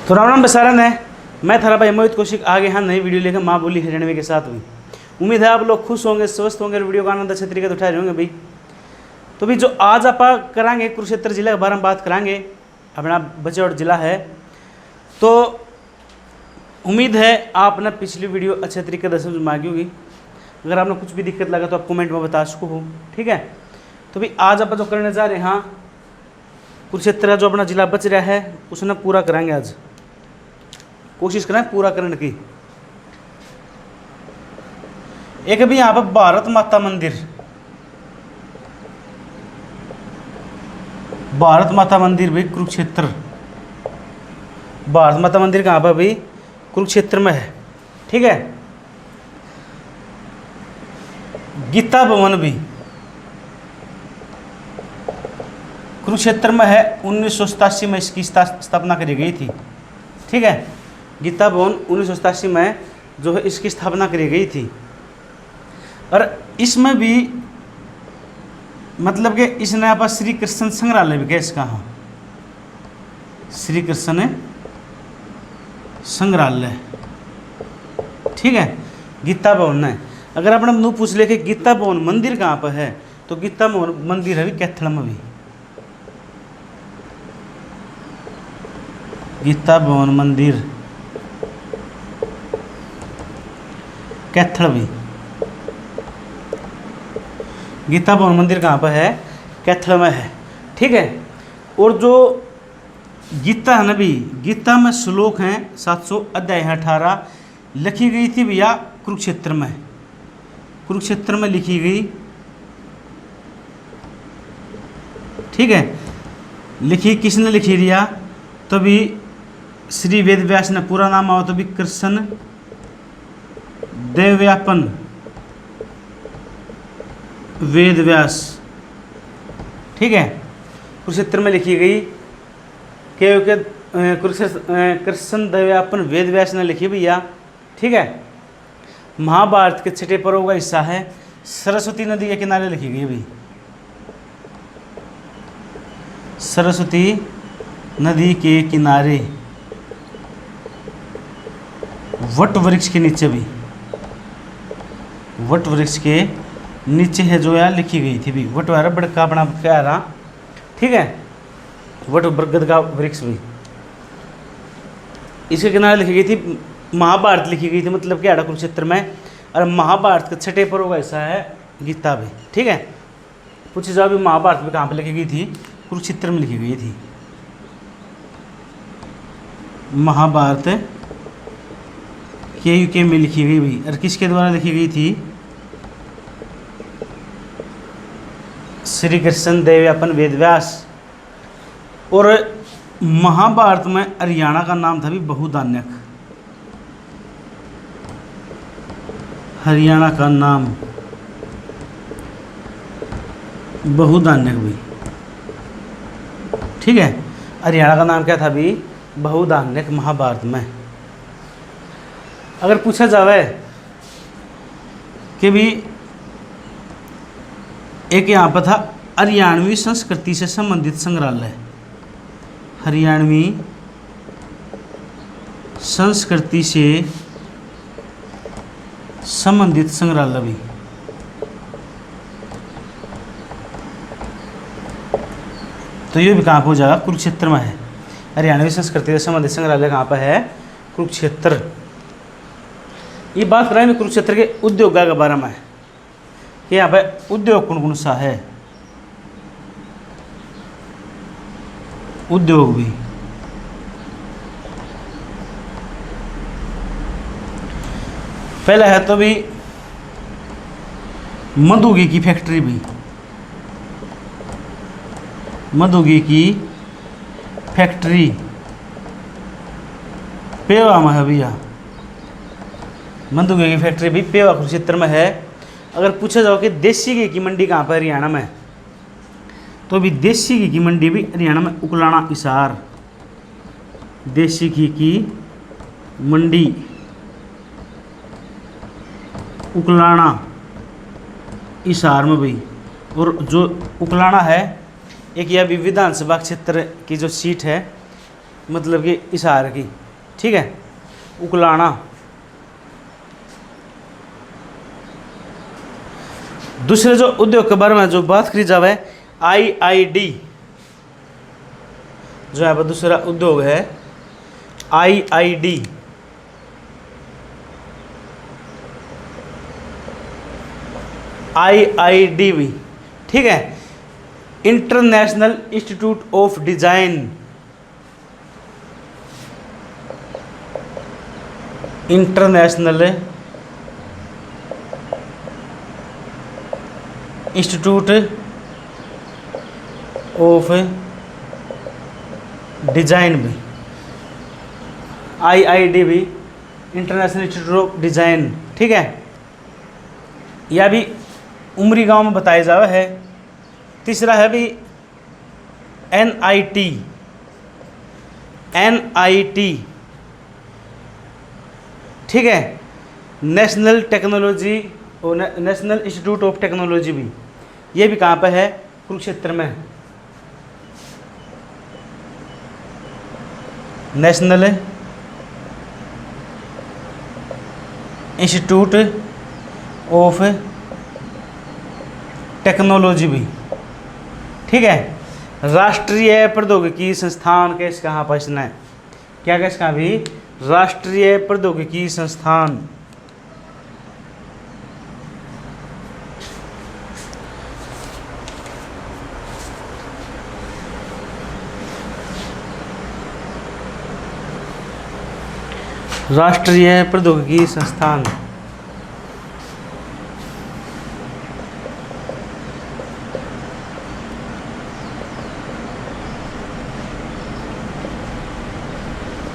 तो राम राम बसारन है। मैं थारा भाई मोहित कौशिक आगे यहाँ नई वीडियो लेकर माँ बोली हरियाणवी के साथ हुई। उम्मीद है आप लोग खुश होंगे, स्वस्थ होंगे, वीडियो का आनंद अच्छे तरीके से उठा रहे होंगे भाई। तो भी जो आज आप करांगे कुरुक्षेत्र जिले के बारे में बात करांगे। अपना बचौड़ जिला है, तो उम्मीद है आपने पिछली वीडियो अच्छे तरीके से समझ मांगी होगी। अगर आपने कुछ भी दिक्कत लगा तो आप कमेंट में बता सको हो, ठीक है। तो भी आज आप जो करने जा रहे हैं, हाँ कुरुक्षेत्र जो अपना जिला बच रहा है उसने पूरा कराएंगे। आज कोशिश करें पूरा करने की। एक भी यहाँ पर भारत माता मंदिर, भारत माता मंदिर भाई कुरुक्षेत्र, भारत माता मंदिर कहाँ पर भाई? कुरुक्षेत्र में है, ठीक है। गीता भवन भी कुरुक्षेत्र में है। 1987 में इसकी स्थापना करी गई थी, ठीक है। गीता भवन 1987 में जो है इसकी स्थापना करी गई थी। और इसमें भी मतलब कि इसने यहाँ पर श्री कृष्ण संग्रहालय भी कैसे कहा, श्री कृष्ण संग्रहालय, ठीक है। गीता भवन है। अगर अपने मुँह पूछ ले कि गीता भवन मंदिर कहाँ पर है, तो गीता भवन मंदिर है भी कैथल में भी। गीता भवन मंदिर कैथल भी। गीता भवन मंदिर कहाँ पर है? कैथल में है, ठीक है। और जो गीता है ना भी, गीता में श्लोक हैं 700, अध्याय 18, लिखी गई थी भैया कुरुक्षेत्र में। कुरुक्षेत्र में लिखी गई, ठीक है। लिखी किसने लिखी रिया? तो भी श्री वेद व्यास ने। पूरा नाम आओ तो भी कृष्ण देवव्यापन वेद व्यास, ठीक है। कुरुक्षेत्र में लिखी गई क्योंकि कृष्ण देवव्यापन वेद व्यास ने लिखी भैया, ठीक है। महाभारत के छठे पर्व का हिस्सा है। सरस्वती नदी के किनारे लिखी गई भाई, सरस्वती नदी के किनारे, वट वृक्ष के नीचे भी, वट वृक्ष के नीचे है जो यार लिखी गई थी भी। वट वाला बड़का अपना क्या रहा, ठीक है। वट बरगद का वृक्ष भी इसके किनारे लिखी गई थी। महाभारत लिखी गई थी, मतलब क्या कुरुक्षेत्र में। और महाभारत के छठे पर्व का हिस्सा है गीता भी, ठीक है। पूछे जाओ भी महाभारत में कहाँ पर लिखी गई थी? कुरुक्षेत्र में लिखी गई थी। महाभारत के यूके में लिखी गई भी। और किसके द्वारा लिखी गई थी? श्री कृष्ण देवव्यापन वेद व्यास। और महाभारत में हरियाणा का नाम था भी बहुधान्यक। हरियाणा का नाम बहुधान्यक भी, ठीक है। हरियाणा का नाम क्या था भी? बहुधान्यक, महाभारत में। अगर पूछा जावे कि भी एक यहाँ पर था हरियाणवी संस्कृति से संबंधित संग्रहालय, हरियाणवी संस्कृति से संबंधित संग्रहालय भी, तो ये भी कहाँ पर हो जाएगा? कुरुक्षेत्र में है। हरियाणवी संस्कृति से संबंधित संग्रहालय कहाँ पर है? कुरुक्षेत्र। ये बात करें कुरुक्षेत्र के उद्योग के बारे में कि यहाँ पर उद्योग कौन कौन सा है। उद्योग भी पहला है तो भी मधुगी की फैक्ट्री भी, मधुगी की फैक्ट्री पेवा में है भैया। मधुगी की फैक्ट्री भी पेवा कुरुक्षेत्र में है। अगर पूछा जाओ कि देसी घी की मंडी कहाँ पर? हरियाणा में। तो भी देसी घी की मंडी भी हरियाणा में, उकलाना हिसार। देसी घी की मंडी उकलाना हिसार में भी। और जो उकलाना है एक यह भी विधानसभा क्षेत्र की जो सीट है मतलब कि इशार की, ठीक है, उकलाना। दूसरे जो उद्योग के बारे में जो बात करी जावे, IID जो है दूसरा उद्योग है, IID। IID भी, ठीक है, international institute of design, international institute of design भी, IID भी इंटरनेशनल इंस्टीट्यूट ऑफ डिजाइन, ठीक है। यह भी उमरी गांव में बताया जावा है। तीसरा है भी NIT, ठीक है, नेशनल टेक्नोलॉजी और नेशनल इंस्टीट्यूट ऑफ टेक्नोलॉजी भी, ये भी कहाँ पे है, कुरुक्षेत्र में। नेशनल इंस्टीट्यूट ऑफ टेक्नोलॉजी भी, ठीक है। राष्ट्रीय प्रौद्योगिकी संस्थान कैसे कहाँ पर इसने, क्या कैसे कहाँ भी, राष्ट्रीय प्रौद्योगिकी संस्थान, राष्ट्रीय प्रौद्योगिकी संस्थान।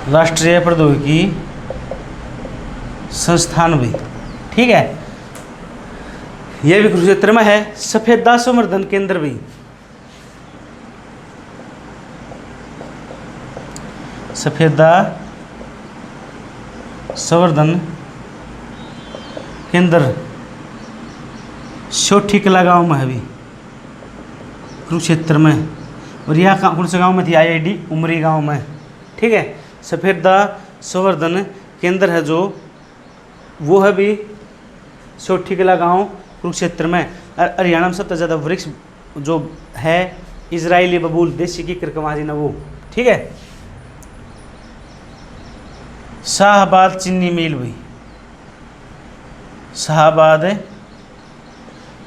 राष्ट्रीय प्रौद्योगिकी संस्थान भी, ठीक है, यह भी कुरुक्षेत्र में है। सफेदा संवर्धन केंद्र भी, सफेदा संवर्धन केंद्र सोठी कला गांव में है भी, कुरुक्षेत्र में। और यह कौन से गांव में थी, IID उमरी गांव में, ठीक है। सफेदा संवर्धन केंद्र है जो, वो है भी सोठी कला गांव कुरुक्षेत्र में। हरियाणा में सबसे ज़्यादा वृक्ष जो है इजरायली बबूल, देसी की करकमाजी ना वो, ठीक है। शाहबाद चीनी मिल भी, शाहबाद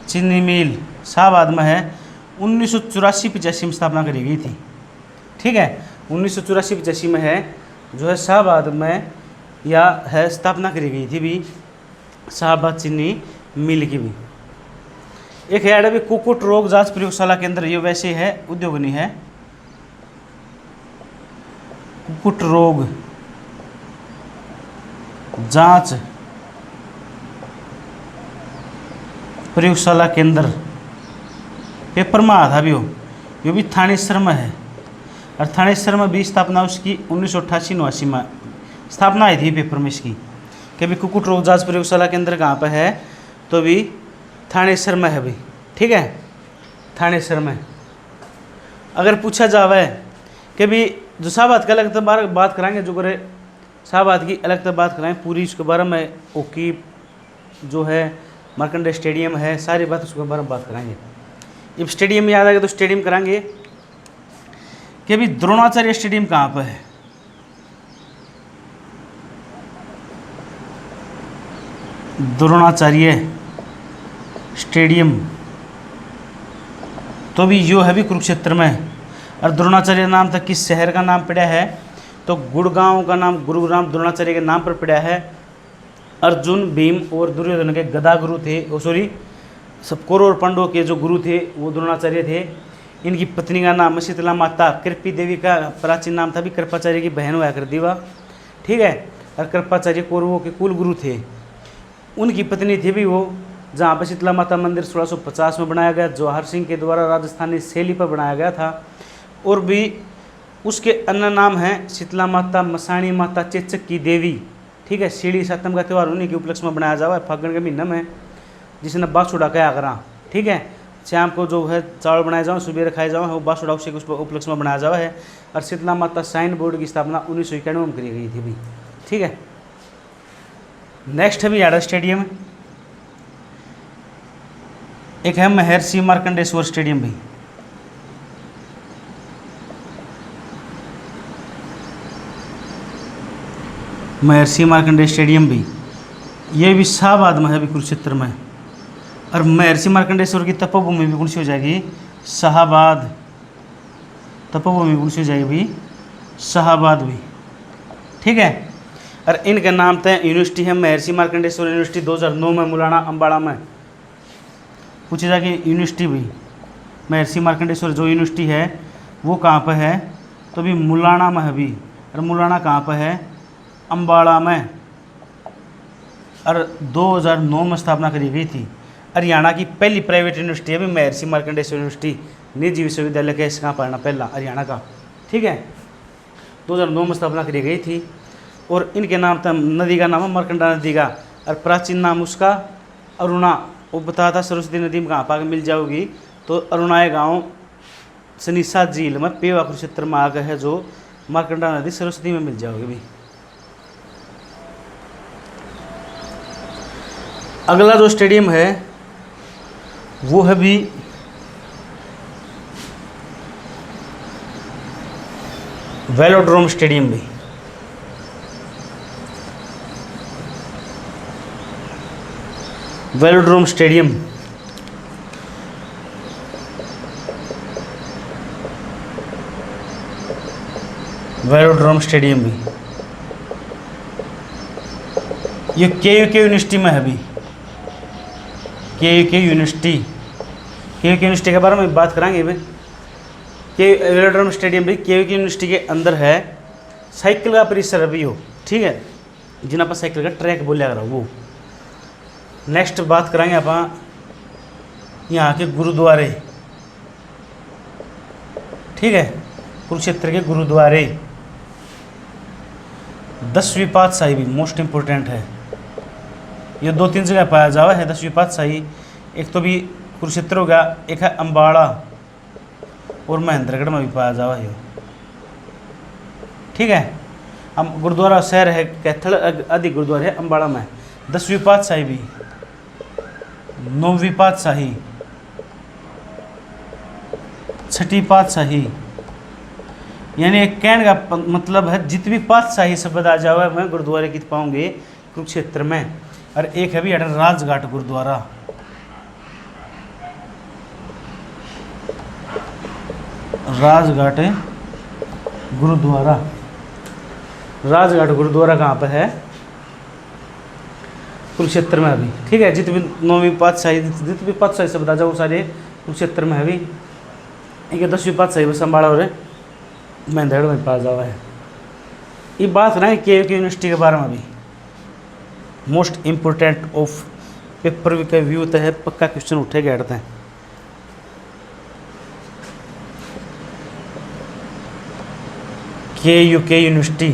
चीनी मिल शाहबाद में है, 1984-85 में स्थापना करी गई थी, ठीक है। 1984-85 में है जो है शाहबाद में या है स्थापना करी गई थी भी शाहबाद चीनी मिल की भी। एक है अभी कुक्कुट रोग जांच प्रयोगशाला केंद्र, ये वैसे है उद्योग नहीं है, कुक्कुट रोग जांच प्रयोगशाला केंद्र, पेपर में आधा भी हो, ये भी थानेसर में है। और थानेसर में भी स्थापना उसकी 1988-89 में स्थापना आई थी पेपर में इसकी, कि भी कुक्कुट रोग जांच प्रयोगशाला केंद्र कहाँ पर है, तो भी थानेसर में है भी, ठीक है, थानेसर में। अगर पूछा जावे कि भी जो शाहबाद का अलग बात कराएंगे, जो करे शाहबाद की अलग बात कराएंगे पूरी, उसके बारे में ओकी जो है मार्कंडे स्टेडियम है, सारी बात उसके बारे में बात कराएंगे। जब स्टेडियम याद आएगा तो स्टेडियम कराएंगे कि अभी द्रोणाचार्य स्टेडियम कहाँ पर है, द्रोणाचार्य स्टेडियम, तो भी यो है भी कुरुक्षेत्र में। और द्रोणाचार्य नाम तक किस शहर का नाम पड़ा है, तो गुड़गांव का नाम गुरुग्राम द्रोणाचार्य के नाम पर पड़ा है। अर्जुन, भीम और दुर्योधन के गदा गुरु थे, सब कौरव और पांडवों के जो गुरु थे वो द्रोणाचार्य थे। इनकी पत्नी का नाम शीतला माता, कृपी देवी का प्राचीन नाम था भी, कृपाचार्य की बहन हुआ कर दीवा, ठीक है। और कृपाचार्य कौरवों के कुल गुरु थे। उनकी पत्नी थी भी वो, जहाँ पर शीतला माता मंदिर 1650 में बनाया गया, जवाहर सिंह के द्वारा राजस्थानी शैली पर बनाया गया था। और भी उसके अन्य नाम हैं शीतला माता, मसाणी माता, चेचक की देवी, ठीक है। सीढ़ी सातम का त्यौहार उन्हीं के उपलक्ष्य में बनाया जावा है, फागण के महीने में, जिसने बाछुड़ा कया करा, ठीक है। शाम को जो है चावल बनाया जाओ, सुबह खाए जाओ, वो बासुड़ा उसी के उपलक्ष्य में बनाया जावा है। और शीतला माता साइन बोर्ड की स्थापना 1991 में करी गई थी भाई। ठीक है, नेक्स्ट है भी याडा स्टेडियम, एक है महर्षि मार्कंडेश्वर स्टेडियम भाई। महर्षि मार्कंडेय स्टेडियम भी, ये भी शाहबाद में है भी, कुरुक्षेत्र में। और महर्षि मार्कंडेश्वर की तपोभूमि भी कौन सी हो जाएगी? शाहबाद। तपोभूमि कौन सी हो जाएगी भी? शाहबाद भी। ठीक है, और इनके नाम तय यूनिवर्सिटी है महर्षि मार्कंडेश्वर यूनिवर्सिटी 2009 में मुलाना अम्बाड़ा में पूछी जाएगी यूनिवर्सिटी भी। महर्षि मार्कंडेश्वर जो यूनिवर्सिटी है वो कहाँ पर है? तो भी मुलाना में है भी। और मुलाना कहाँ पर है? अम्बाड़ा में। और 2009 में स्थापना करी गई थी। हरियाणा की पहली प्राइवेट यूनिवर्सिटी है भी महर्षि मार्कंडेश्वर यूनिवर्सिटी, निजी विश्वविद्यालय के कहाँ पढ़ना पहला हरियाणा का। ठीक है, 2009 में स्थापना करी गई थी। और इनके नाम था, नदी का नाम है मार्कंडा नदी का, और प्राचीन नाम उसका अरुणा। वो बताया था सरस्वती नदी में कहाँ पर मिल जाओगी? तो अरुणाए गाँव सनीसा झील में पेवा कुरुक्षेत्र में आगे है, जो मार्कंडा नदी सरस्वती में मिल जाओगी भी। अगला जो स्टेडियम है वो है भी वेलोड्रोम स्टेडियम भी। वेलोड्रोम स्टेडियम वेलोड्रोम स्टेडियम भी, ये के यूनिवर्सिटी में है भी। के यूनिवर्सिटी के बारे में बात कराएंगे भाई। के वेलोड्रोम स्टेडियम भी के यूनिवर्सिटी के अंदर है। साइकिल का परिसर भी हो, ठीक है, जिन्हें आप साइकिल का ट्रैक बोलिया करो वो। नेक्स्ट बात कराएंगे आप यहाँ के गुरुद्वारे। ठीक है, कुरुक्षेत्र के गुरुद्वारे। 10वीं पातशाही भी मोस्ट इम्पोर्टेंट है। ये 2-3 जगह पाया जावा है 10वीं पातशाही। एक तो भी कुरुक्षेत्र हो गया, एक है अम्बाड़ा और महेंद्रगढ़ में भी पाया जावा है। ठीक है, हम गुरुद्वारा शहर है कैथल, आदि गुरुद्वारा है अम्बाड़ा में। 10वीं पातशाही भी, 9वीं पातशाही, छठी पातशाही, यानी एक कहने का मतलब है जितनी पातशाही शब्द आ जावा मैं गुरुद्वारे की पाऊंगे कुरुक्षेत्र में। और एक है भी राजघाट गुरुद्वारा। राजघाट गुरुद्वारा, राजघाट गुरुद्वारा कहाँ पर है? कुरुक्षेत्र में अभी। ठीक है, जितनी 9वीं पातशाही, जितनी पातशाही शब्द आ जाओ सारे कुरुक्षेत्र में अभी। एक 10वीं पातशाही बस अम्बाड़ा और महेंद्रगढ़ में पाया जावा है। ये बात रहे के यूनिवर्सिटी के बारे में भी, मोस्ट इम्पोर्टेंट ऑफ पेपर का व्यू तो है, पक्का क्वेश्चन उठेगा हटते हैं। के यूनिवर्सिटी,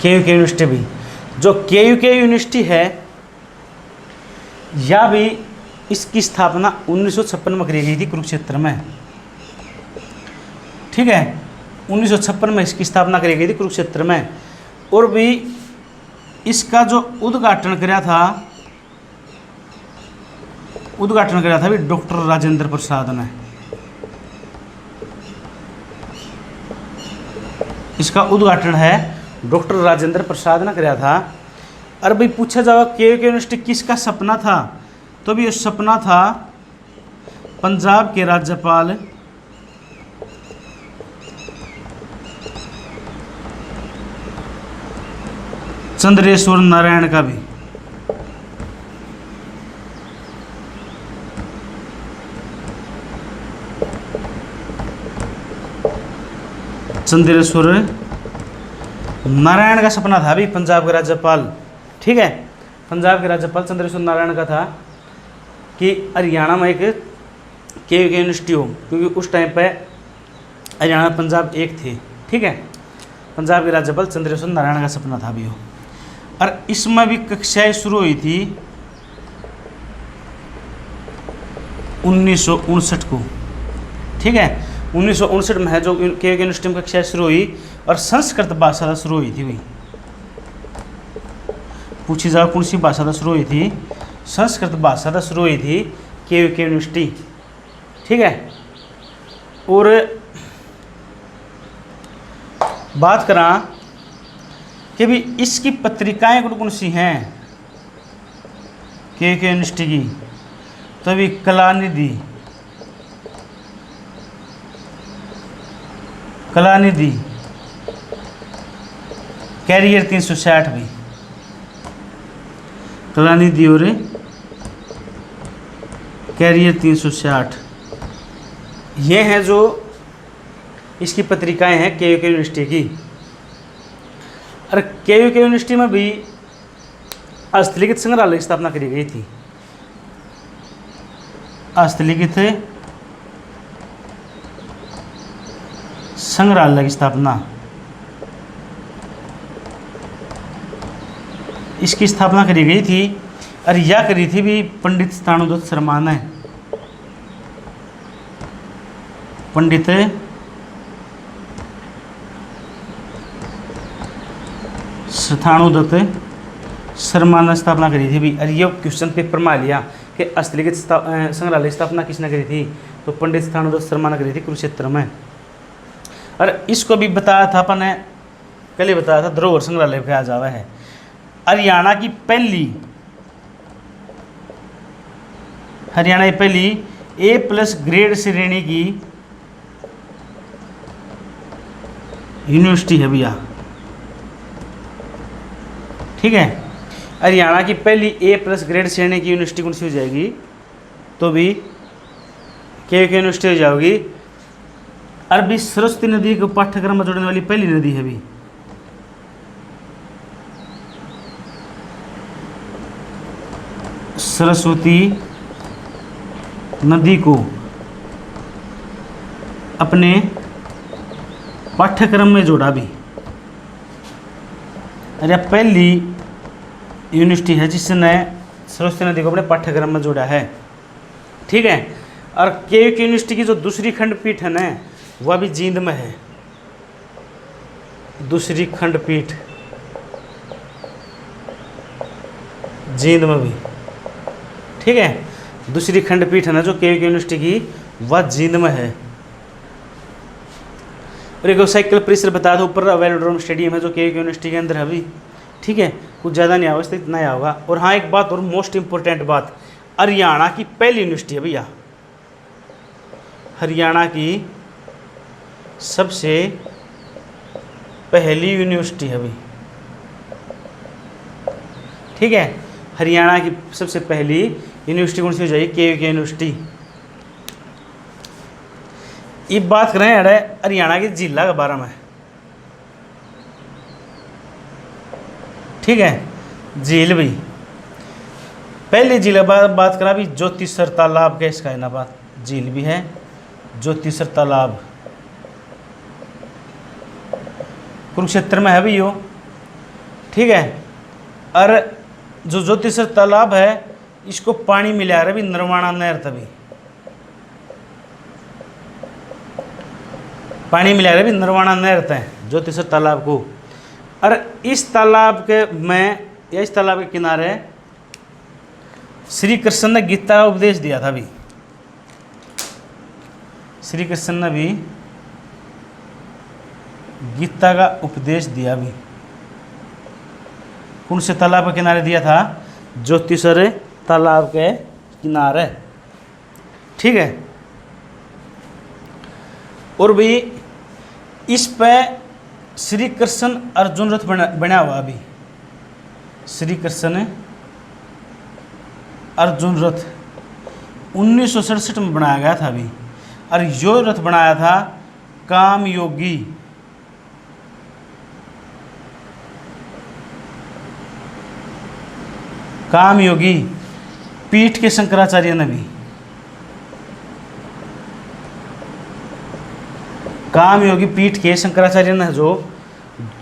के यूनिवर्सिटी भी, जो के यूनिवर्सिटी है या भी इसकी स्थापना 1956 में करी गई थी कुरुक्षेत्र में। ठीक है, 1956 में इसकी स्थापना करी गई थी कुरुक्षेत्र में। और भी इसका जो उद्घाटन कराया था भी डॉक्टर राजेंद्र प्रसाद ने। इसका उद्घाटन है डॉक्टर राजेंद्र प्रसाद ने कराया था। और भाई पूछा जावा के यूनिवर्सिटी किसका सपना था? तो भी ये सपना था पंजाब के राज्यपाल चंद्रेश्वर नारायण का भी। चंद्रेश्वर नारायण का सपना था भी पंजाब के राज्यपाल। ठीक है, पंजाब के राज्यपाल चंद्रेश्वर नारायण का था कि हरियाणा में एक के यूनिवर्सिटी हो, क्योंकि उस टाइम पे हरियाणा पंजाब एक थे। ठीक है, पंजाब के राज्यपाल चंद्रेश्वर नारायण का सपना था भी हो। और इसमें भी कक्षाएं शुरू हुई थी 1959 को। ठीक है, 1959 में है जो के यूनिवर्सिटी में कक्षाएं शुरू हुई और संस्कृत भाषा शुरू हुई थी। वही पूछी जाओ कौन सी भाषा शुरू हुई थी? संस्कृत भाषा शुरू हुई थी के यूनिवर्सिटी। ठीक है, और बात करा कि भी इसकी पत्रिकाएं कौन कौन सी हैं के यूनिवर्सिटी की, तो अभी कलानिधि, कैरियर 360 भी, कलानिधि और कैरियर 360 ये हैं जो इसकी पत्रिकाएं हैं के यूनिवर्सिटी की। और के यूनिवर्सिटी में भी हस्तलिखित संग्रहालय की स्थापना करी गई थी। हस्तलिखित संग्रहालय की स्थापना, इसकी स्थापना करी गई थी और यह करी थी भी पंडित स्थाणुदत्त शर्मा ने। पंडित स्थाणुदत्त शर्मा ने स्थापना करी थी भी। और ये क्वेश्चन पेपर में लिया कि हस्तलिखित संग्रहालय स्थापना किसने करी थी, तो पंडित स्थाणुदत्त शर्मा ने करी थी कुरुक्षेत्र में। और इसको भी बताया था अपन ने, कल ही बताया था, धरोहर संग्रहालय कहा जावा है। हरियाणा की पहली A+ ग्रेड श्रेणी की यूनिवर्सिटी है भैया। ठीक है, हरियाणा की पहली A+ ग्रेड श्रेणी की यूनिवर्सिटी कौन सी हो जाएगी, तो भी के यूनिवर्सिटी हो जाएगी। अरबी सरस्वती नदी को पाठ्यक्रम में जोड़ने वाली पहली नदी है भी। सरस्वती नदी को अपने पाठ्यक्रम में जोड़ा भी। अरे पहली यूनिवर्सिटी है जिसने सरस्वती नदी को अपने पाठ्यक्रम में जोड़ा है। ठीक है, और के यूनिवर्सिटी की जो दूसरी खंडपीठ है ना, वह भी जींद में है। दूसरी खंडपीठ जींद में भी। ठीक है, दूसरी खंडपीठ है ना जो के यूनिवर्सिटी की, वह जींद में है। और एक साइकिल परिसर बताया था ऊपर, वेलोड्रोम स्टेडियम है जो के यूनिवर्सिटी के अंदर है अभी। ठीक है, कुछ ज़्यादा नहीं होगा, इतना ही होगा। और हाँ, एक बात और मोस्ट इंपॉर्टेंट बात, हरियाणा की पहली यूनिवर्सिटी है भैया, हरियाणा की सबसे पहली यूनिवर्सिटी है अभी। ठीक है, हरियाणा की सबसे पहली यूनिवर्सिटी कौन सी हो जाएगी, के यूनिवर्सिटी। ये बात करें हरियाणा के जिला के बारे में। ठीक है, झील भी पहले झील बात करा भी, ज्योतिसर तालाब के इसका इनाबाद झील भी है, ज्योतिसर तालाब कुरुक्षेत्र में है भी यो। ठीक है, और जो ज्योतिसर तालाब है इसको पानी मिला रहा भी नरवाणा नहर, तभी पानी मिला रहा भी नरवाणा नहर तय ज्योतिसर तालाब को। और इस तालाब के में या इस तालाब के किनारे श्री कृष्ण ने गीता का उपदेश दिया था भी। श्री कृष्ण ने भी गीता का उपदेश दिया भी। कौन से तालाब के किनारे दिया था, ज्योतिसर तालाब के किनारे। ठीक है, और भी इस पे श्री कृष्ण अर्जुन रथ बना हुआ अभी। श्री कृष्ण अर्जुन रथ 1967 में बनाया गया था अभी। और यो रथ बनाया था कामयोगी पीठ के शंकराचार्य ने भी। कामयोगी पीठ के शंकराचार्य ने जो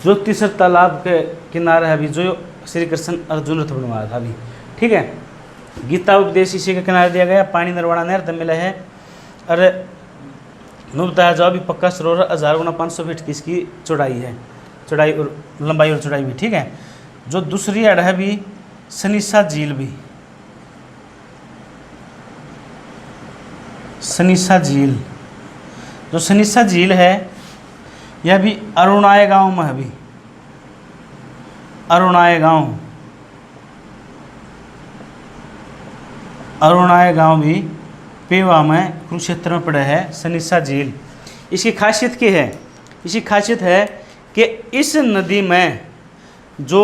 ज्योतिसर तालाब के किनारे है अभी, जो श्री कृष्ण अर्जुन रथ बनवाया था अभी। ठीक है, गीता उपदेश इसी के किनारे दिया गया, पानी नरवाणा नहर तब मिला है। अरे नु बताया जाओ भी पक्का सरोवर 1000 गुना 500 फीट की इसकी चौड़ाई है, चौड़ाई और लंबाई और चौड़ाई भी। ठीक है, जो दूसरी ऐड है भी सनीसा झील भी, सनीसा झील, जो सनीसा झील है यह भी अरुणाय गांव में है भी, अरुणाय गांव, अरुणाय गांव भी पेवा में कुरुक्षेत्र में पड़ा है सनीसा झील। इसकी खासियत क्या है? इसकी खासियत है कि इस नदी में जो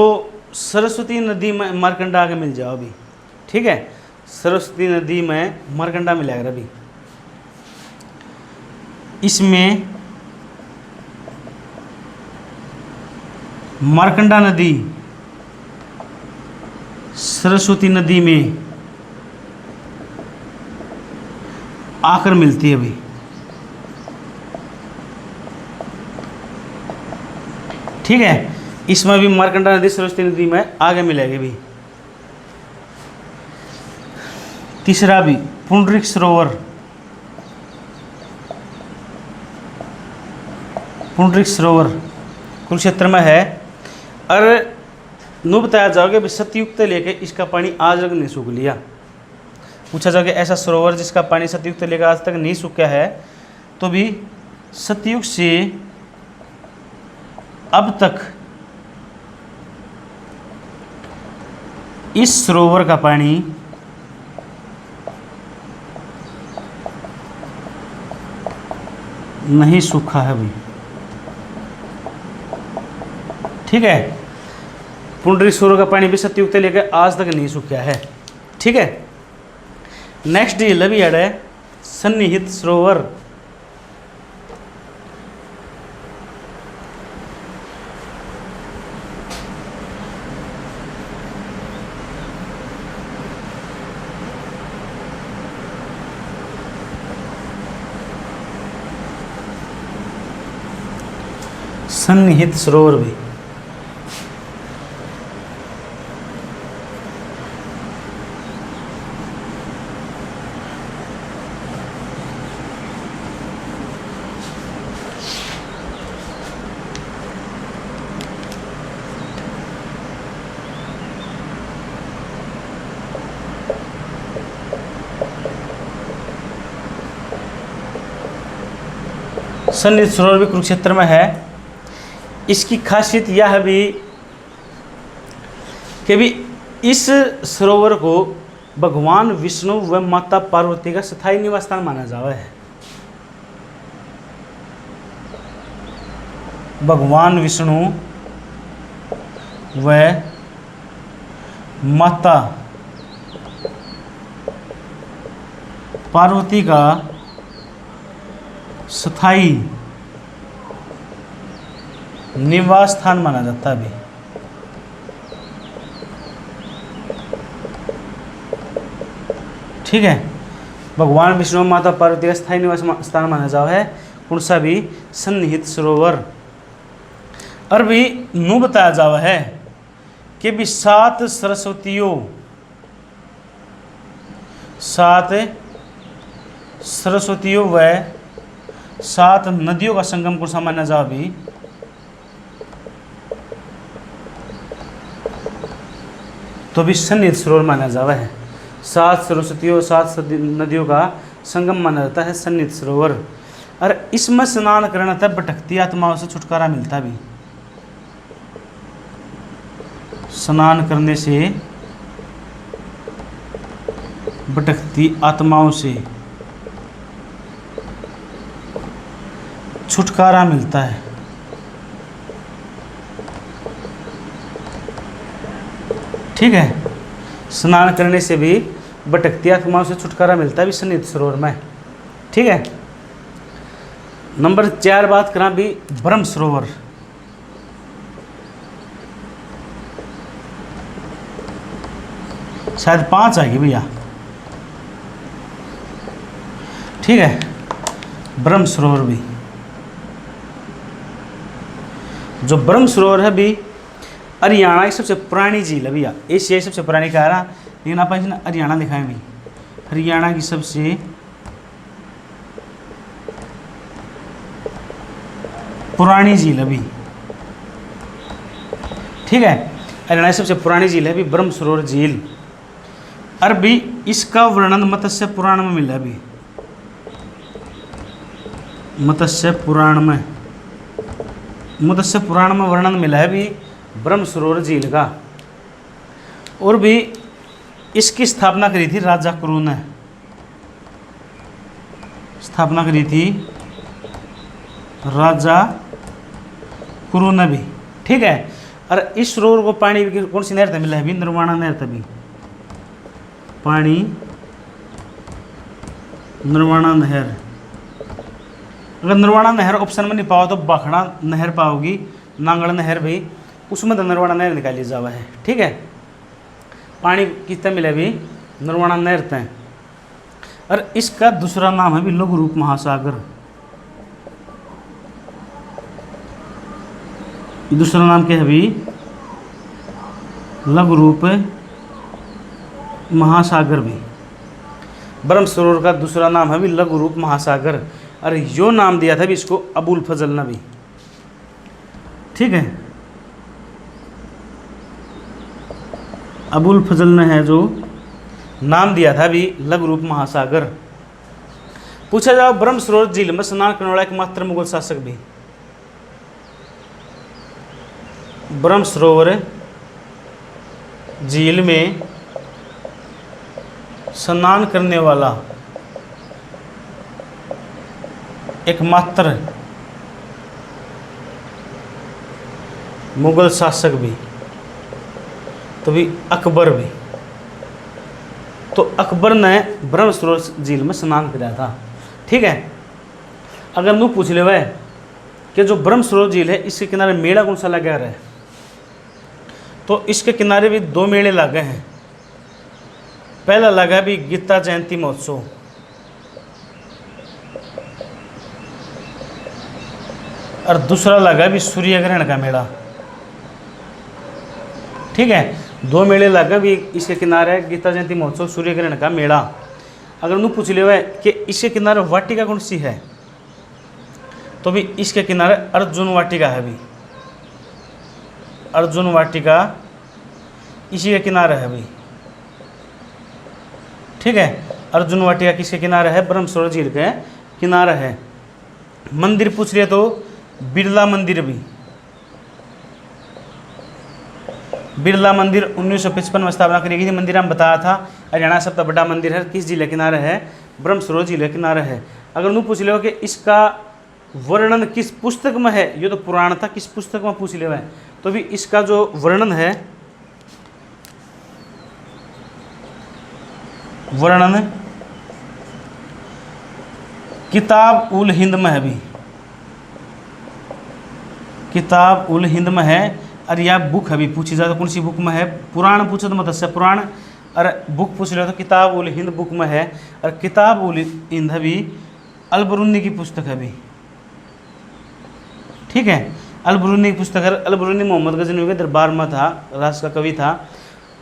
सरस्वती नदी में मारकंडा आगे मिल जाओ अभी। ठीक है, सरस्वती नदी में मारकंडा मिलेगा अभी, इसमें मारकंडा नदी सरस्वती नदी में आकर मिलती है अभी। ठीक है, इसमें भी मारकंडा नदी सरस्वती नदी में आगे मिलेगी भी। तीसरा भी पुंडरीक सरोवर, पुंडरीक सरोवर कुरुक्षेत्र में है। और नु बताया जाओगे भी सतयुग से लेके इसका पानी आज तक नहीं सूख लिया। पूछा जाओगे ऐसा सरोवर जिसका पानी सतयुग से लेकर आज तक नहीं सूखा है, तो भी सतयुग से अब तक इस सरोवर का पानी नहीं सूखा है भाई। ठीक है, पुंडरीक सरोवर का पानी भी सतयुग से लेकर आज तक नहीं सूखा है। ठीक है, नेक्स्ट झील भी ऐड है सन्निहित सरोवर। सन्निहित सरोवर भी सन्निहित सरोवर भी कुरुक्षेत्र में है। इसकी खासियत यह है भी कि भी इस सरोवर को भगवान विष्णु व माता पार्वती का स्थायी निवास स्थान माना जाता है। भगवान विष्णु व माता पार्वती का स्थायी निवास स्थान माना जाता है भी। ठीक है, भगवान विष्णु माता पार्वती का स्थायी निवास स्थान माना जाता है कौन सा भी सन्निहित सरोवर। और भी नु बताया जावा है कि भी 7 सरस्वतियों, 7 सरस्वतियों व 7 नदियों का संगम को माना जावा भी। तो भी सन्निहित सरोवर माना जावा है। 7 सरस्वतियों 7 नदियों का संगम माना जाता है सन्निहित सरोवर। और इसमें स्नान करने तक भटकती आत्माओं से छुटकारा मिलता भी। स्नान करने से भटकती आत्माओं से छुटकारा मिलता है। ठीक है, स्नान करने से भी भटकती आत्माओं से छुटकारा मिलता है भी सन्निहित सरोवर में। ठीक है, नंबर 4 बात करा भी ब्रह्म सरोवर। शायद 5 आएगी भैया। ठीक है, ब्रह्म सरोवर भी, जो ब्रह्म सरोवर है भी हरियाणा की सबसे पुरानी झील है भैया, एशिया की सबसे पुरानी कह रहा, लेकिन आप इसने हरियाणा दिखाएं भाई, हरियाणा की सबसे पुरानी झील अभी, ठीक है, हरियाणा की सबसे पुरानी झील है अभी ब्रह्म सरोवर झील। और भी इसका वर्णन मत्स्य पुराण में मिला अभी, मत्स्य पुराण में वर्णन मिला है भी ब्रह्म सरोवर झील का। और भी इसकी स्थापना करी थी राजा कुरु ने, स्थापना करी थी राजा कुरु ने भी, ठीक है। और इस सरोवर को पानी कौन सी नहर से मिला है भी, निर्वाणा नहर से भी पानी, निर्वाणा नहर। अगर निर्वाणा नहर ऑप्शन में नहीं पाओ तो बाखड़ा नहर पाओगी, नांगड़ नहर भी, उसमें तो निर्वाणा नहर निकाली जावा है, ठीक है। पानी कितना मिला भी, निर्वाणा नहर तय। और इसका दूसरा नाम है भी लघु रूप महासागर, दूसरा नाम क्या है भी, लघु रूप महासागर भी, ब्रह्म सरोवर का दूसरा नाम है भी लघु रूप महासागर। और यो नाम दिया था भी इसको अबुल फजल ने भी, ठीक है, अबुल फजल ने है जो नाम दिया था भी लघु रूप महासागर। पूछा जाओ ब्रह्म सरोवर झील में स्नान करने वाला एकमात्र मुगल शासक भी, ब्रह्म सरोवर झील में स्नान करने वाला एकमात्र मुगल शासक भी, तो भी अकबर भी। तो अकबर ने ब्रह्म सरोवर झील में स्नान किया था, ठीक है। अगर मैं पूछ ले वह कि जो ब्रह्म सरोवर झील है इसके किनारे मेला कौन सा लगा रहा है, तो इसके किनारे भी दो मेले लगे हैं। पहला लगा भी गीता जयंती महोत्सव, और दूसरा लगा भी सूर्य ग्रहण का मेला, ठीक है। दो मेले लगा भी इसके किनारे, गीता जयंती महोत्सव, सूर्य ग्रहण का मेला। अगर नू पूछ ले कि इसके किनारे वाटिका कौन सी है, तो भी इसके किनारे अर्जुन वाटिका है भी, अर्जुन वाटिका इसी के किनारे है भी, ठीक है। अर्जुन वाटिका किसके किनारे है, ब्रह्म सरोवर झील के किनारे है। मंदिर पूछ रहे तो बिरला मंदिर भी, बिरला मंदिर 1955 में स्थापना करी गई थी। मंदिर हम बताया था हरियाणा सबसे बड़ा मंदिर है, किस जिले किनारे है, ब्रह्म सरोवर जिले किनारे है। अगर नू पूछ ले कि इसका वर्णन किस पुस्तक में है, ये तो पुराण था, किस पुस्तक में पूछ ले, तो भी इसका जो वर्णन है, वर्णन किताब उल हिंद में है भी, किताब उल हिंद में है। और यह बुक है भी, पूछी जाए तो कौन सी बुक में है, पुराण पूछे तो मत्स्य पुराण, और बुक पूछ रहे तो किताब उल हिंद बुक में है। और किताब उल हिंद भी अल-बरूनी की पुस्तक है भी, ठीक है। अल-बरूनी की पुस्तक है। अल-बरूनी मोहम्मद गजनवी के दरबार में था, राष्ट्र का कवि था।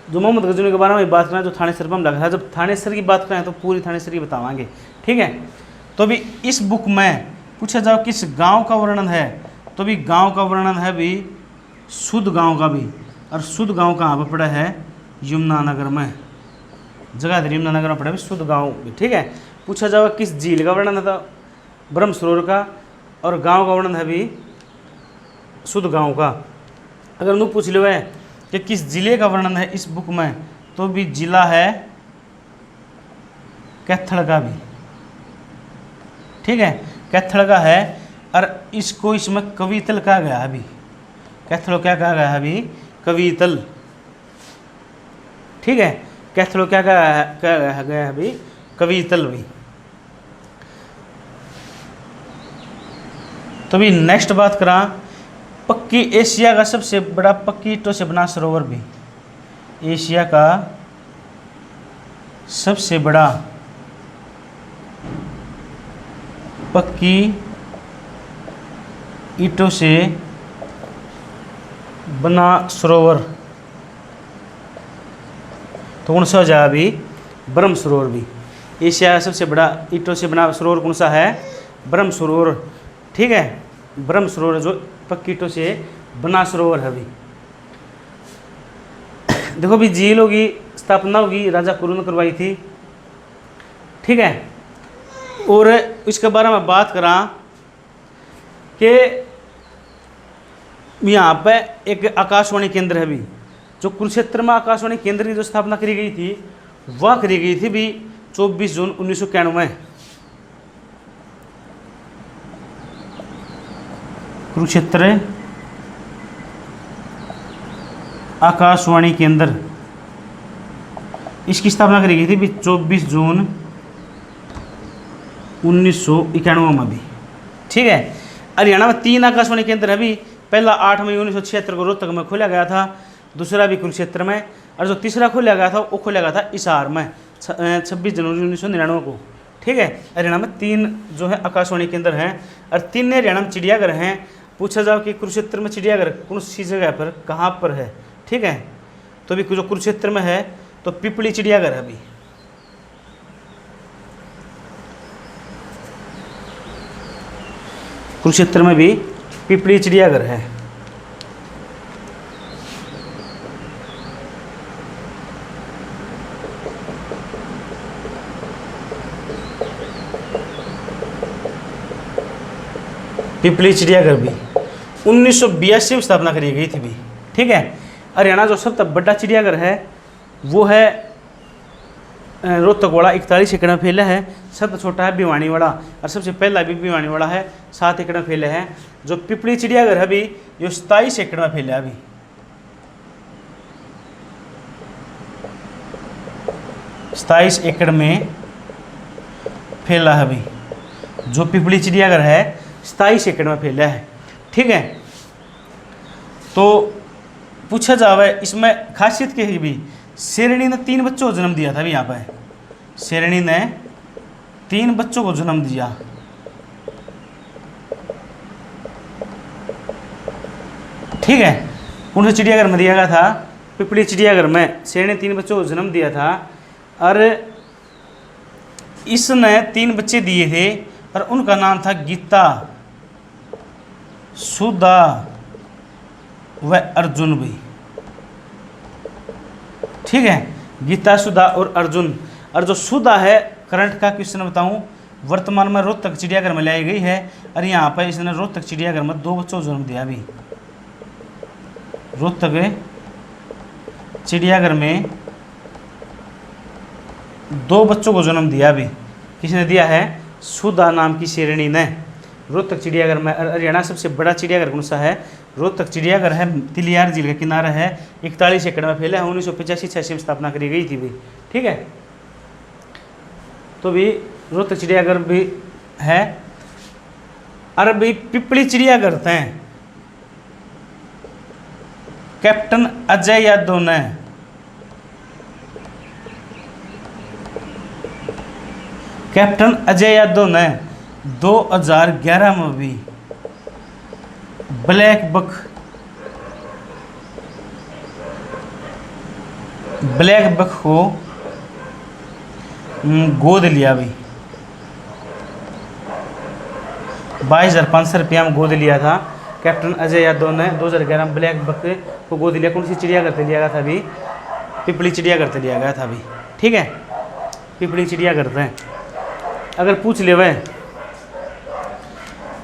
जो मोहम्मद गजनवी के बारे में बात करें, जो थानेसर पर हम लगा है, जब थानेसर की बात करें तो पूरी थानेसर की बतावाएंगे, ठीक है। तो भी इस बुक में पूछा जाओ किस गांव का वर्णन है, तो भी गांव का वर्णन है भी शुद्ध गांव का भी। और शुद्ध गांव कहाँ पर पड़ा है, यमुनानगर में, जगह यमुनानगर में पड़ा है शुद्ध गांव भी, ठीक है। पूछा जाओ किस झील का वर्णन है, तो ब्रह्म सरोवर का, और गांव का वर्णन है भी शुद्ध गांव का। अगर नू पूछ लो है कि किस जिले का वर्णन है इस बुक में, तो भी जिला है कैथल का भी, ठीक है, कैथल का है। और इसको इसमें कवितल कहा गया है अभी, कैथल क्या कहा गया है अभी, कवितल, ठीक है। कैथल क्या कहा गया है अभी, कवितल भी। तो भी नेक्स्ट बात करा पक्की, एशिया का सबसे बड़ा पक्की ईंटों से बना सरोवर भी, एशिया का सबसे बड़ा पक्की ईंटों से बना सरोवर, तो कौन सा हो जाएगा अभी? ब्रह्म सरोवर भी। एशिया का सबसे बड़ा ईंटों से बना सरोवर कौन सा है? ब्रह्म सरोवर। ठीक है, ब्रह्म सरोवर जो पक्की ईंटों से बना सरोवर है अभी। देखो भी झीलों की स्थापना होगी राजा कुरु ने करवाई थी। ठीक है, और इसके बारे में बात करा कि यहाँ पे एक आकाशवाणी केंद्र है भी, जो कुरुक्षेत्र में आकाशवाणी केंद्र की जो स्थापना करी गई थी वह करी गई थी भी 24 जून 1991। कुरुक्षेत्र आकाशवाणी केंद्र, इसकी स्थापना करी गई थी भी 24 जून 1991 में भी। ठीक है, हरियाणा में 3 आकाशवाणी केंद्र है भी। पहला 8 मई 1976 को रोहतक में खोला गया था, दूसरा भी कुरुक्षेत्र में, और जो तीसरा खोला गया था वो खोला गया था हिसार में 26 जनवरी 1999 को। ठीक है, हरियाणा में 3 जो है आकाशवाणी केंद्र हैं, और 3 हरियाणा में चिड़ियाघर हैं। पूछा जाओ कि कुरुक्षेत्र में चिड़ियाघर कौन सी जगह पर, कहाँ पर है? ठीक है, तो अभी जो कुरुक्षेत्र में है तो पिपली चिड़ियाघर है अभी। कुरुक्षेत्र में भी पिपली चिड़ियाघर है। पिपली चिड़ियाघर भी 1982 में स्थापना करी गई थी भी। ठीक है, हरियाणा जो सबसे बड़ा चिड़ियाघर है वो है रोहतक वाला, 41 एकड़ में फैला है। सबसे छोटा है भिवानी वाला, और सबसे पहला भी भिवानी वाला है, 7 एकड़ में फैला है। जो पिपली चिड़ियाघर है अभी ये 27 एकड़ में फैला है अभी। 27 एकड़ में फैला है अभी जो पिपली चिड़ियाघर है, 27 एकड़ में फैला है। ठीक है, तो पूछा जावे इसमें खासियत क्या है भी? शेरनी ने 3 बच्चों को जन्म दिया था अभी यहाँ पे। शेरनी ने 3 बच्चों को जन्म दिया। ठीक है, कौन से चिड़ियाघर में दिया गया था? पिपली चिड़ियाघर में शेरनी 3 बच्चों को जन्म दिया था, और इसने 3 बच्चे दिए थे, और उनका नाम था गीता, सुधा व अर्जुन भी। ठीक है, गीता, सुधा और अर्जुन। और जो सुधा है करंट का क्वेश्चन बताऊं, वर्तमान में रोहतक चिड़ियाघर में लाई गई है, और यहाँ पर इसने रोहतक चिड़ियाघर में 2 बच्चों को जन्म दिया भी। रोहतक चिड़ियाघर में 2 बच्चों को जन्म दिया भी। किसने दिया है? सुधा नाम की शेरनी ने। रोहतक चिड़ियाघर में। हरियाणा सबसे बड़ा चिड़ियाघर कौन सा है? रोहतक चिड़ियाघर है, तिलियार झील का किनारा है, 41 एकड़ में फैला है। 1985-86 में स्थापना करी गई थी भी। ठीक है, तो भी रोहतक चिड़ियाघर भी है। और भी पिपली चिड़ियाघर थे कैप्टन अजय यादव ने कैप्टन अजय यादव ने 2011 में भी ब्लैक बक को गोद लिया भी। 22,500 रुपया में गोद लिया था कैप्टन अजय यादव ने 2011 में ब्लैक बक को गोद लिया। कौन सी चिड़ियाघर से लिया गया था अभी? पिपली चिड़ियाघर से लिया गया था अभी। ठीक है, पिपली चिड़ियाघर से। अगर पूछ ले वह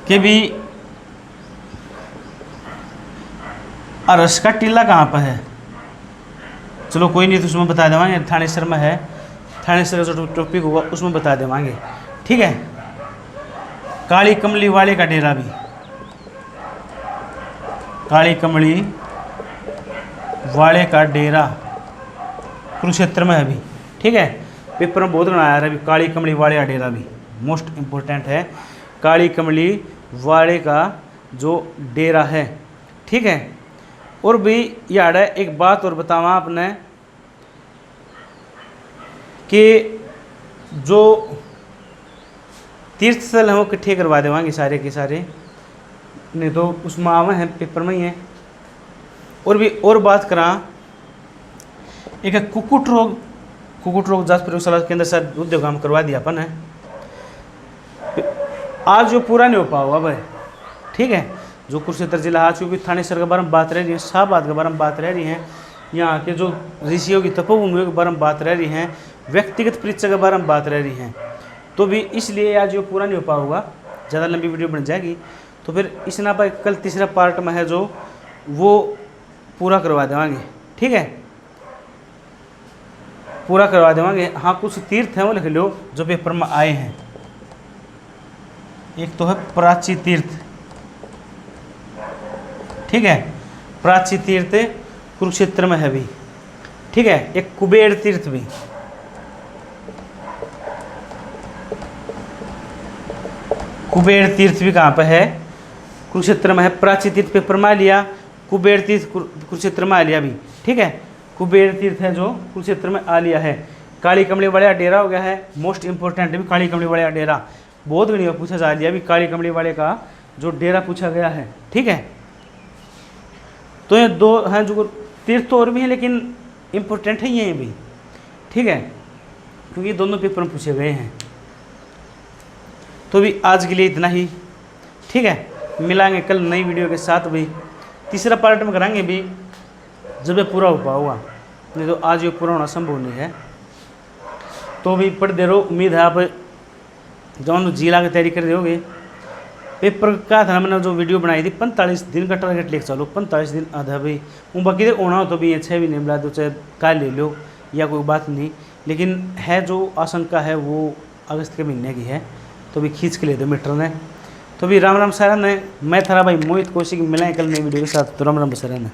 कि भी अरस का टीला कहाँ पर है, चलो कोई नहीं, तो उसमें बता देवांगे। थानेसर में है, थानेसर का जो टॉपिक होगा उसमें बता देवांगे। ठीक है, काली कमली वाले का डेरा भी, काली कमली वाले का डेरा कुरुक्षेत्र में है अभी। ठीक है, पेपर में बहुत बनाया है अभी। काली कमली वाले का डेरा भी मोस्ट इम्पोर्टेंट है। काली कमली वाले का जो डेरा है। ठीक है, और भी याद है एक बात और बतावा आपने कि जो तीर्थ स्थल हैं वो इकट्ठे करवा देवांगे सारे के सारे, नहीं तो उसमें आवे हैं पेपर में ही है। और बात करा एक कुक्कुट रोग जांच प्रयोगशाला के अंदर सर उद्योग काम करवा दिया अपन है। आज जो पूरा नहीं हो पाओगा भाई, ठीक है। जो कुरुक्षेत्र जिला आज क्योंकि थानेसर के बारे में बात रह रही है, शाहबाद के बारे में बात रह रही है, यहाँ के जो ऋषियों की तपोभूमियों के बारे में बात रह रही है, व्यक्तिगत परीक्षा के बारे में बात रह रही है। तो भी इसलिए आज जो पूरा नहीं हो पाओगा, ज़्यादा लंबी वीडियो बन जाएगी। तो फिर इस ना पर कल तीसरा पार्ट में है जो वो पूरा करवा देवांगे, ठीक है, पूरा करवा देवांगे। हाँ कुछ तीर्थ हैं वो लिख लो जो पेपर में आए हैं। एक तो है प्राची तीर्थ, ठीक है, प्राची तीर्थ कुरुक्षेत्र में है भी, ठीक है। एक कुबेर तीर्थ भी, कुबेर तीर्थ भी कहाँ पे है, कुरुक्षेत्र में है। प्राची तीर्थ पेपर में लिया, कुबेर तीर्थ कुरुक्षेत्र में आ लिया भी, ठीक है। कुबेर तीर्थ है जो कुरुक्षेत्र में आ लिया है। काली कमली वाले डेरा हो गया है, मोस्ट इंपॉर्टेंट भी काली कमली वाले डेरा, बहुत घनी पूछा जा लिया भी काली कमली वाले का जो डेरा पूछा गया है, ठीक है। तो ये दो हैं जो तीर्थ तो और भी हैं लेकिन इम्पोर्टेंट है ये भी, ठीक है, क्योंकि दोनों पेपर में पूछे गए हैं। तो भी आज के लिए इतना ही, ठीक है। मिलाएंगे कल नई वीडियो के साथ भी, तीसरा पार्ट में कराएंगे भी जब ये पूरा हो पाऊंगा, नहीं तो आज ये पूरा होना संभव नहीं है। तो भी पढ़ दे रहो, उम्मीद है आप जौन जिला की तैयारी कर दोगे। पेपर का था मैंने जो वीडियो बनाई थी 45 दिन का टारगेट लेके चलो, 45 दिन आधा भाई वो बाकी होना हो तो भी 6 महीने मिला दो, चाहे काय ले लो या कोई बात नहीं, लेकिन है जो आशंका है वो अगस्त के महीने की है। तो भी खींच के ले दो मीटर ने। तो भी राम राम सारा ने, मैं थारा भाई मोहित कौशिक, मिलाएं कल नई वीडियो के साथ। तो राम राम सारा ने।